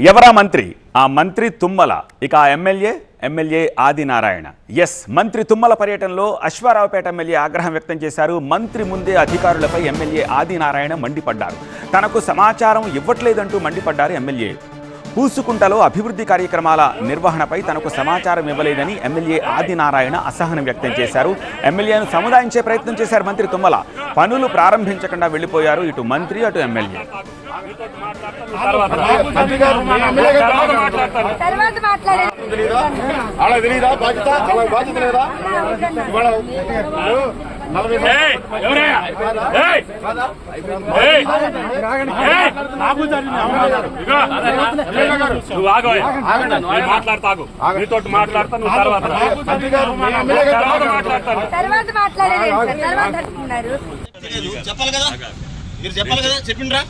ఎవరా మంత్రి? ఆ మంత్రి తుమ్మల. ఇక ఆ ఎమ్మెల్యే ఆదినారాయణ. ఎస్, మంత్రి తుమ్మల పర్యటనలో అశ్వారావుపేట ఎమ్మెల్యే ఆగ్రహం వ్యక్తం చేశారు. మంత్రి ముందే అధికారులపై ఎమ్మెల్యే ఆదినారాయణ మండిపడ్డారు. తనకు సమాచారం ఇవ్వట్లేదంటూ మండిపడ్డారు ఎమ్మెల్యే. పూసుకుంటలో అభివృద్ధి కార్యక్రమాల నిర్వహణపై తనకు సమాచారం ఇవ్వలేదని ఎమ్మెల్యే ఆదినారాయణ అసహనం వ్యక్తం చేశారు. ఎమ్మెల్యేను సముదాయించే ప్రయత్నం చేశారు మంత్రి తుమ్మల. పనులు ప్రారంభించకుండా వెళ్లిపోయారు ఇటు మంత్రి అటు ఎమ్మెల్యే. చెప్పాలి కదా, మీరు చెప్పాలి కదా, చెప్పిండ్రా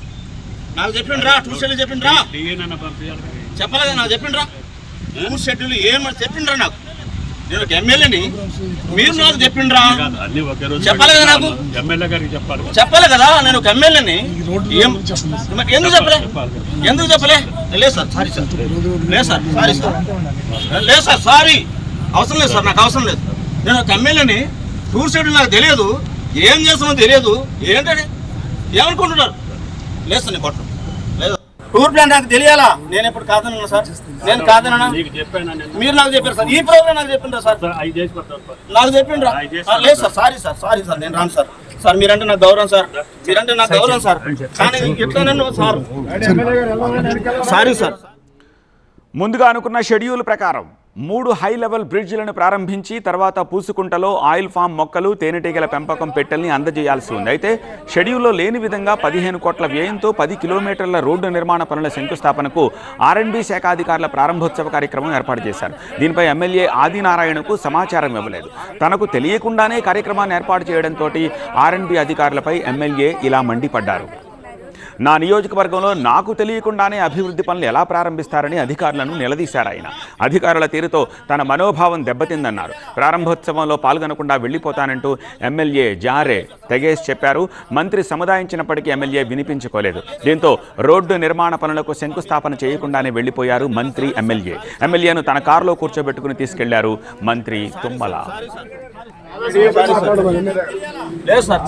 నాకు చెప్పిండ్రా, టూర్ షెడ్యూల్ చెప్పిండ్రా, చెప్పాలి కదా, నాకు చెప్పిండ్రా టూర్ షెడ్యూల్ ఏమని చెప్పిండ్రా, నాకు నేను ఒక ఎమ్మెల్యేని, మీరు నాకు చెప్పిండ్రా, చెప్పాలి కదా, నాకు చెప్పాలి కదా, నేను ఒక ఎమ్మెల్యేని, ఎందుకు చెప్పలే లేదు సార్, సారీ సార్, లేదు సార్, సారీ సార్, లేదు సార్, సారీ, అవసరం లేదు సార్, నాకు అవసరం లేదు. నేను ఒక ఎమ్మెల్యేని, టూర్ షెడ్యూల్ నాకు తెలియదు, ఏం చేస్తున్నా తెలియదు, ఏంటంటే ఏమనుకుంటున్నారు, లేదు సార్, నేను కొట్టను లేదు, టూర్ ప్లాన్ నాకు తెలియాలా, నేను ఎప్పుడు కాదన్నా సార్, నేను కాదన్నా, మీరు నాకు చెప్పారు సార్, ఈ ప్రోగ్రామ్ నాకు చెప్పిండ్రా సార్, నాకు చెప్పిండ్రా, లేదు sir, sorry sir, sorry sir, నేను రాను సార్, సార్ మీరంటే నాకు గౌరవం సార్, మీరంటే నాకు గౌరవం సార్, కానీ ఎట్లా నన్ను సార్, సారీ సార్. ముందుగా అనుకున్న షెడ్యూల్ ప్రకారం 3 హై లెవెల్ బ్రిడ్జిలను ప్రారంభించి తర్వాత పూసుకుంటలో ఆయిల్ ఫామ్ మొక్కలు, తేనెటీగల పెంపకం పెట్టెల్ని అందజేయాల్సి ఉంది. అయితే షెడ్యూల్లో లేని విధంగా 15 కోట్ల వ్యయంతో 10 కిలోమీటర్ల రోడ్డు నిర్మాణ పనుల శంకుస్థాపనకు ఆర్ఎండ్బి శాఖ అధికారుల ప్రారంభోత్సవ కార్యక్రమం ఏర్పాటు చేశారు. దీనిపై ఎమ్మెల్యే ఆదినారాయణకు సమాచారం ఇవ్వలేదు. తనకు తెలియకుండానే కార్యక్రమాన్ని ఏర్పాటు చేయడంతో ఆర్ఎండ్బి అధికారులపై ఎమ్మెల్యే ఇలా మండిపడ్డారు. నా నియోజకవర్గంలో నాకు తెలియకుండానే అభివృద్ధి పనులు ఎలా ప్రారంభిస్తారని అధికారులను నిలదీశారు ఆయన. అధికారుల తీరుతో తన మనోభావం దెబ్బతిందన్నారు. ప్రారంభోత్సవంలో పాల్గొనకుండా వెళ్లిపోతానంటూ ఎమ్మెల్యే జారే తెగేసి చెప్పారు. మంత్రి సముదాయించినప్పటికీ ఎమ్మెల్యే వినిపించుకోలేదు. దీంతో రోడ్డు నిర్మాణ పనులకు శంకుస్థాపన చేయకుండానే వెళ్లిపోయారు మంత్రి ఎమ్మెల్యేను తన కారులో కూర్చోబెట్టుకుని తీసుకెళ్లారు మంత్రి తుమ్మల. లేదు సార్.